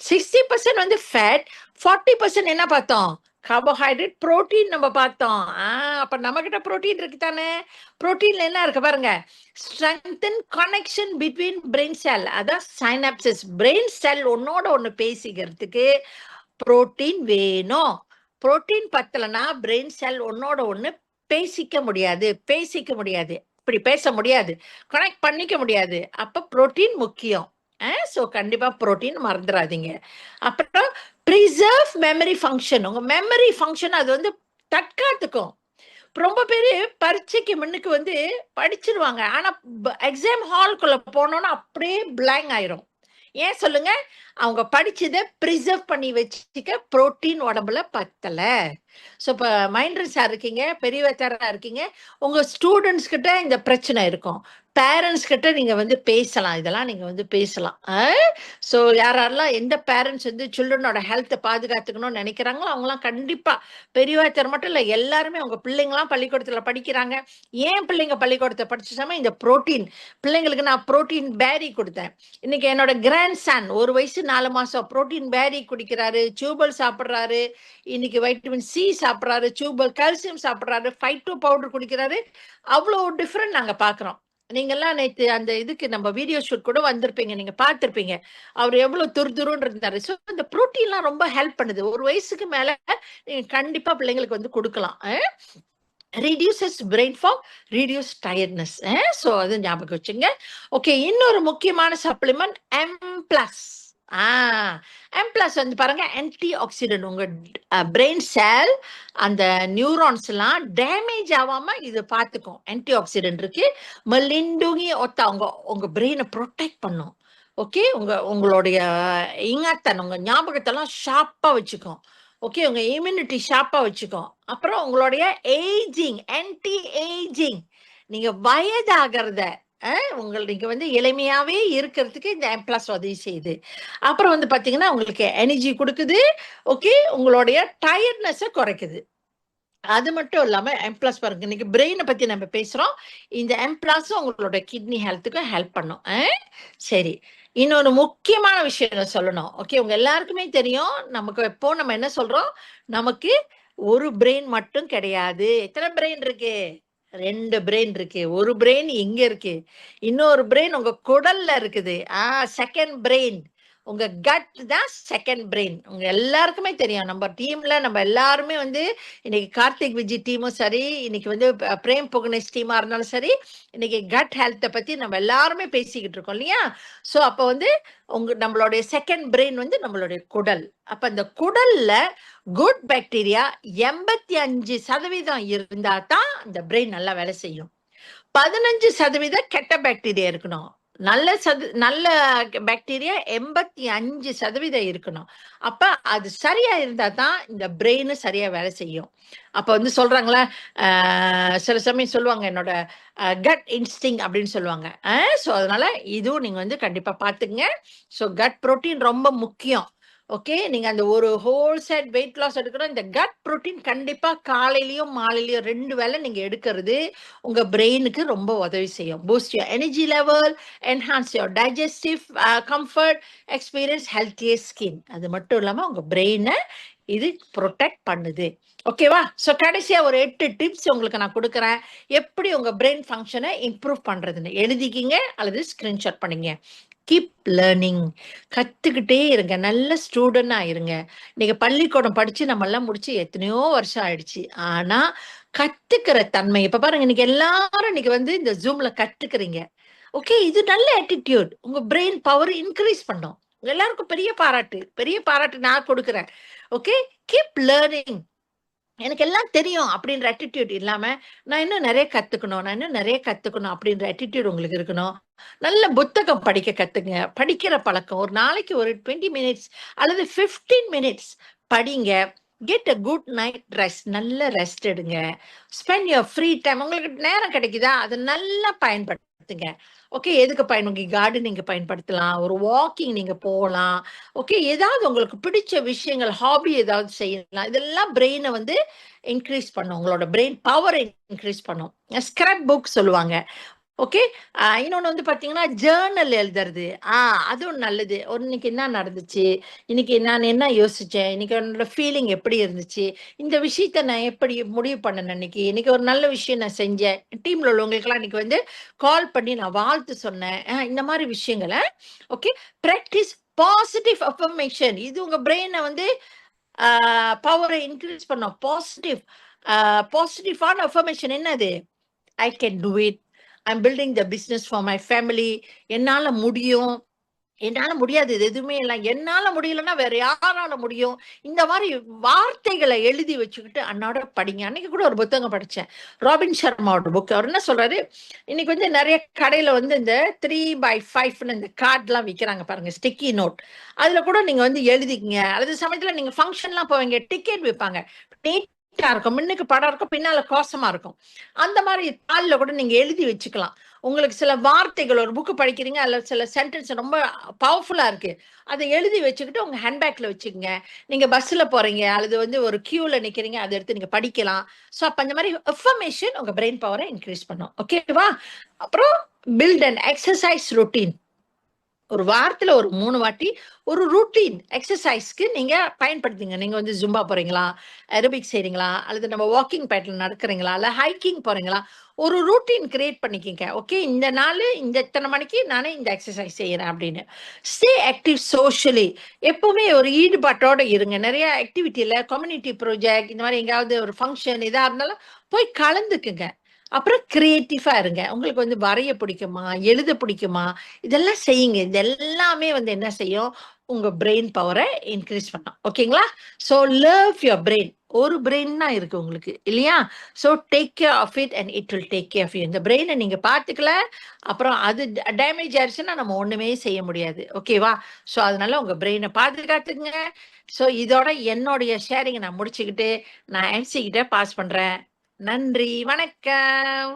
60% வந்து ஃபேட், 40% என்ன பார்த்தோம், கார்போஹைட்ரேட், புரோட்டீன் நம்ம பார்த்தோம். அப்ப நம்ம கிட்ட புரோட்டீன் இருக்கு தானே. புரோட்டீன்ல என்ன இருக்கு பாருங்க, ஸ்ட்ரெங்தன் கனெக்ஷன் பிட்வீன் பிரெயின் செல், அதான் சைனாப்சிஸ். பிரெயின் செல் ஒன்னோட ஒண்ணு பேசிக்கிறதுக்கு புரோட்டீன் வேணும். புரோட்டீன் பத்தலைன்னா பிரெயின் செல் ஒன்னோட ஒண்ணு பேசிக்க முடியாது, இப்படி பேச முடியாது, கனெக்ட் பண்ணிக்க முடியாது. அப்ப புரோட்டீன் முக்கியம். ஸோ கண்டிப்பா புரோட்டீன் மறந்துடாதீங்க. அப்புறம் ப்ரிசர்வ் மெமரி ஃபங்க்ஷன், உங்க மெமரி ஃபங்க்ஷன் அது வந்து தற்காத்துக்கும். ரொம்ப பேரு பரீட்சைக்கு முன்னுக்கு வந்து படிச்சிருவாங்க, ஆனா எக்ஸாம் ஹால்குள்ள போனோம்னா அப்படியே பிளாங்க் ஆயிரும். ஏன் சொல்லுங்க, அவங்க படிச்சதை ப்ரிசர்வ் பண்ணி வச்சுக்க புரோட்டீன் உடம்புல பத்தல. ஸோ இப்போ மைண்ட்ரன் சார் இருக்கீங்க, பெரியவச்சாரா இருக்கீங்க, உங்க ஸ்டூடெண்ட்ஸ் கிட்ட இந்த பிரச்சனை இருக்கும், பேரண்ட்ஸ் கிட்ட நீங்க வந்து பேசலாம், இதெல்லாம் நீங்க வந்து பேசலாம். ஸோ யாரெல்லாம் எந்த பேரண்ட்ஸ் வந்து சில்ட்ரனோட ஹெல்த்தை பாதுகாத்துக்கணும்னு நினைக்கிறாங்களோ அவங்களாம் கண்டிப்பா, பெரியவாச்சார் மட்டும் இல்லை, எல்லாருமே உங்க பிள்ளைங்களாம் பள்ளிக்கூடத்துல படிக்கிறாங்க. ஏன் பிள்ளைங்க பள்ளிக்கூடத்தை படிச்சுட்டாம இந்த புரோட்டீன் பிள்ளைங்களுக்கு நான் புரோட்டீன் பேரி கொடுத்தேன். இன்னைக்கு என்னோட கிராண்ட் சன் 1 வயசு 4 மாசம் புரோட்டீன் பேரி குடிக்கிறாரு, டியூபல் சாப்பிட்றாரு, இன்னைக்கு வைட்டமின் சி சாப்பிட்றாரு, டியூபல் கால்சியம் சாப்பிட்றாரு, ஃபைட்டோ பவுடர் குடிக்கிறாரு. அவ்வளோ டிஃப்ரெண்ட் நாங்க பாக்குறோம். நீங்கெல்லாம் நேற்று அந்த இதுக்கு நம்ம வீடியோ ஷூட் கூட வந்திருப்பீங்க, நீங்க பார்த்திருப்பீங்க, அவர் எவ்வளவு துருதுருன்னு இருந்தாரு. ஸோ இந்த புரோட்டீன்லாம் ரொம்ப ஹெல்ப் பண்ணுது. 1 வயசுக்கு மேல நீங்க கண்டிப்பா பிள்ளைங்களுக்கு வந்து கொடுக்கலாம். reduces brain fog, reduce tiredness. So அது ஞாபகம் வச்சுங்க. ஓகே, இன்னொரு முக்கியமான சப்ளிமெண்ட் M+. M+ வந்து பாருங்க, ஆன்டி ஆக்சிடென்ட். உங்க பிரெயின் செல் அந்த நியூரான்ஸ் எல்லாம் டேமேஜ் ஆகாம இது பார்த்துக்கும். ஆன்டி ஆக்சிடென்ட் இருக்கு. மெலிண்டுங்கி ஒத்தா உங்க பிரெயினை ப்ரொடெக்ட் பண்ணும். ஓகே, உங்களுடைய இங்கத்தன், உங்க ஞாபகத்தெல்லாம் ஷார்ப்பா வச்சுக்கும். ஓகே, உங்க இம்யூனிட்டி ஷார்ப்பா வச்சுக்கும். அப்புறம் உங்களுடைய ஏஜிங், ஆன்டி ஏஜிங், நீங்க வயதாகிறத நீங்க வந்து இளமையாவே இருக்கிறதுக்கு இந்த M+ உதவி செய்யுது. அப்புறம் வந்து பாத்தீங்கன்னா உங்களுக்கு எனர்ஜி கொடுக்குது. ஓகே, உங்களுடைய டயர்ட்னஸை குறைக்குது. அது மட்டும் இல்லாம M+ பாருங்க, இன்னைக்கு பிரெயினை பத்தி நம்ம பேசுறோம், இந்த M+ உங்களோட கிட்னி ஹெல்த்துக்கு ஹெல்ப் பண்ணும். சரி, இன்னொரு முக்கியமான விஷயம் சொல்லணும். ஓகே, உங்க எல்லாருக்குமே தெரியும், நமக்கு எப்போ நம்ம என்ன சொல்றோம், நமக்கு ஒரு பிரெயின் மட்டும் கிடையாது. எத்தனை பிரெயின் இருக்கு? 2 பிரெயின் இருக்கு. ஒரு பிரெயின் எங்க இருக்கு, இன்னொரு பிரெயின் உங்க குடல்ல இருக்குது. செகண்ட் பிரெயின் உங்க கட் தான் செகண்ட் பிரெயின். உங்க எல்லாருக்குமே தெரியும். நம்ம டீம்ல நம்ம எல்லாருமே வந்து இன்னைக்கு கார்த்திக் விஜய் டீமும் சரி, இன்னைக்கு வந்து பிரேம் புகனேஷ் டீமா இருந்தாலும் சரி, இன்னைக்கு கட் ஹெல்த்தை பத்தி நம்ம எல்லாருமே பேசிக்கிட்டு இருக்கோம் இல்லையா. ஸோ அப்போ வந்து நம்மளுடைய செகண்ட் பிரெயின் வந்து நம்மளுடைய குடல். அப்ப இந்த குடல்ல குட் பாக்டீரியா 85% இருந்தா தான் இந்த பிரெயின் நல்லா வேலை செய்யும். 15% கெட்ட பாக்டீரியா இருக்கணும். நல்ல பாக்டீரியா 85% இருக்கணும். அப்ப அது சரியா இருந்தா தான் இந்த பிரெயின் சரியா வேலை செய்யும். அப்ப வந்து சொல்றாங்களா, சில சமயம் சொல்லுவாங்க, என்னோட கட் இன்ஸ்டிங் அப்படின்னு சொல்லுவாங்க. ஸோ அதனால இதுவும் நீங்க வந்து கண்டிப்பா பாத்துங்க. ஸோ கட் புரோட்டீன் ரொம்ப முக்கியம். ஓகே, நீங்க அந்த ஒரு ஹோல் செட் வெயிட் லாஸ் எடுக்கணும், இந்த கட் புரோட்டீன் கண்டிப்பா காலையிலயும் மாலையிலயும் 2 வேளை நீங்க எடுக்கிறது உங்க பிரெயினுக்கு ரொம்ப உதவி செய்யும். Boost your energy level, enhance your digestive comfort, experience healthier skin. அது மட்டும் இல்லாம உங்க பிரெயினை இது ப்ரொடெக்ட் பண்ணுது. ஓகேவா. ஸோ கடைசியா ஒரு 8 டிப்ஸ் உங்களுக்கு நான் கொடுக்குறேன், எப்படி உங்க பிரெயின் ஃபங்க்ஷனை இம்ப்ரூவ் பண்றதுன்னு. எழுதிக்கிங்க அல்லது ஸ்கிரீன்ஷாட் பண்ணுங்க. கீப் லேர்னிங், கத்துக்கிட்டே இருங்க, நல்ல ஸ்டூடெண்டா இருங்க. நீங்க பள்ளிக்கூடம் படிச்சு நம்ம எல்லாம் முடிச்சு எத்தனையோ வருஷம் ஆயிடுச்சு, ஆனா கத்துக்கிற தன்மை இப்ப பாருங்க, இன்னைக்கு எல்லாரும் இன்னைக்கு வந்து இந்த ஜூம்ல கத்துக்கிறீங்க. ஓகே, இது நல்ல ஆட்டிடியூட். உங்க பிரெயின் பவர் இன்க்ரீஸ் பண்ணும். எல்லாருக்கும் பெரிய பாராட்டு. பெரிய பாராட்டு நான் கொடுக்குறேன். Okay, keep learning. எனக்கு எல்லாம் தெரியும் அப்படின்ற ஆட்டிடியூட் இல்லாம, நான் இன்னும் நெறைய கத்துக்கணும், நான் இன்னும் நெறைய கத்துக்கணும் அப்படின்ற ஆட்டிடியூட் உங்களுக்கு இருக்கணும். நல்ல புத்தகம் படிக்க கத்துங்க. படிக்கிற பழக்கம். ஒரு நாளைக்கு ஒரு 20 மினிட்ஸ் அல்லது 15 மினிட்ஸ் படிங்க. Get a good night rest. நல்ல ரெஸ்ட் எடுங்க. Spend your free time. உங்களுக்கு நேரம் கிடைக்குதா? அத நல்லா பயன்படுத்துங்க. ஓகே, எதுக்கு கார்டனிங்க பயன்படுத்தலாம். ஒரு வாக்கிங் நீங்க போலாம். ஓகே, ஏதாவது உங்களுக்கு பிடிச்ச விஷயங்கள், ஹாபி ஏதாவது செய்யலாம். இதெல்லாம் பிரெயின வந்து இன்க்ரீஸ் பண்ணும். உங்களோட பிரெயின் பவர இன்க்ரீஸ் பண்ணும். ஸ்க்ரப் புக் சொல்லுவாங்க. ஓகே. இன்னொன்னு வந்து பார்த்தீங்கன்னா, ஜர்னல் எழுதுறது. அதுவும் நல்லது. இன்னைக்கு என்ன நடந்துச்சு? இன்னைக்கு நான் என்ன யோசிச்சேன்? இன்னைக்கு என்னோட ஃபீலிங் எப்படி இருந்துச்சு? இந்த விஷயத்த நான் எப்படி முடிவு பண்ணேன் இன்னைக்கு? இன்னைக்கு ஒரு நல்ல விஷயம் நான் செஞ்சேன். டீம்ல உள்ளவங்களுக்கெல்லாம் இன்னைக்கு வந்து கால் பண்ணி நான் வாழ்த்து சொன்னேன். இந்த மாரி விஷயங்கள ஓகே. Practice positive affirmation. இது உங்க பிரெயின வந்து பவர இன்கிரீஸ் பண்ணும். பாசிட்டிவான அஃபர்மேஷன் என்னது? I can do it. I'm building the business for my family. என்னால முடியும். என்னால முடியாது. இது எதுவுமே இல்ல. என்னால முடியலன்னா வேற யாரால முடியும்? இந்த மாரி வார்த்தைகளை எழுதி வச்சுக்கிட்டு அன்னாட படிங்க. அன்னைக்கு கூட ஒரு புத்தகம் படிச்சேன். Robin சர்மாவோட book. அவர் என்ன சொல்றாரு, இன்னைக்கு வந்து நெறைய கடையில வந்து இந்த 3x5ன்னு இந்த கார்ட்லாம் விக்கிறாங்க பாருங்க. Sticky note. அதுல கூட நீங்க வந்து எழுதிக்கங்க. அல்லது சமயத்துல நீங்க ஃபங்ஷன்லாம் போவீங்க. டிக்கெட் விப்பாங்க. நீட்டா இருக்கும். முன்னுக்கு படம் இருக்கும். பின்னால கோசமா இருக்கும். அந்த மாரி தாள்ல கூட நீங்க எழுதி வச்சுக்கலாம். உங்களுக்கு சில வார்த்தைகள் ஒரு புக் படிக்கிறீங்க. அதுல சில சென்டென்ஸ் ரொம்ப பவர்ஃபுல்லா இருக்கு. அத எழுதி வச்சுக்கிட்டு உங்க ஹேண்ட்பேக்ல வச்சுக்கங்க. நீங்க பஸ்ல போறீங்க அல்லது வந்து ஒரு கியூல நிக்கிறீங்க. அத எடுத்து நீங்க படிக்கலாம். சோ அப்ப அந்த மாரி அஃபர்மேஷன் உங்க பிரெயின் பவர இன்கிரீஸ் பண்ணும். ஓகேவா? அப்புறம் பில்ட் அன் எக்ஸர்சைஸ் ரொட்டீன். ஒரு வாரத்துல ஒரு 3 வாட்டி ஒரு ரூட்டீன் எக்ஸர்சைஸ்க்கு நீங்க பயன்படுத்துங்க. நீங்க வந்து ஜும்பா போறீங்களா? ஏரோபிக்ஸ் செய்றீங்களா? அல்லது நம்ம வாக்கிங் பேட்ல நடக்கிறீங்களா? இல்ல ஹைக்கிங் போறீங்களா? ஒரு ரூட்டீன் கிரியேட் பண்ணிக்கங்க. ஓகே, இந்த நாளு இந்த இத்தன மணிக்கு நானே இந்த எக்ஸர்சைஸ் செய்றேன் அப்படின்னு. Stay active socially. எப்பவுமே ஒரு ஈடுபாட்டோட இருங்க. நெறைய ஆக்டிவிட்டில கம்யூனிட்டி ப்ராஜெக்ட் இந்த மாரி எங்கேயாவது ஒரு ஃபங்ஷன் இதா இருந்தாலும் போய் கலந்துக்குங்க. அப்புறம் கிரியேட்டிவா இருங்க. உங்களுக்கு வந்து வரைய பிடிக்குமா? எழுத பிடிக்குமா? இதெல்லாம் செய்யுங்க. இது எல்லாமே வந்து என்ன செய்யும்? உங்க பிரெயின் பவர இன்கிரீஸ் பண்ணும். ஓகேங்களா? So love your brain. ஒரு பிரெயின் தான் இருக்கு உங்களுக்கு. இல்லையா? So take care of it and it will take care of you. இந்த பிரெயின நீங்க பார்த்துக்கல, அப்புறம் அது டேமேஜ் ஆயிருச்சுன்னா நம்ம ஒண்ணுமே செய்ய முடியாது. ஓகேவா? சோ அதனால உங்க பிரெயின பாதுகாத்துங்க. சோ இதோட என்னுடைய ஷேரிங்க நான் முடிச்சுக்கிட்டு, நான் எம்சி கிட்ட பாஸ் பண்றேன். நன்றி. வணக்கம்.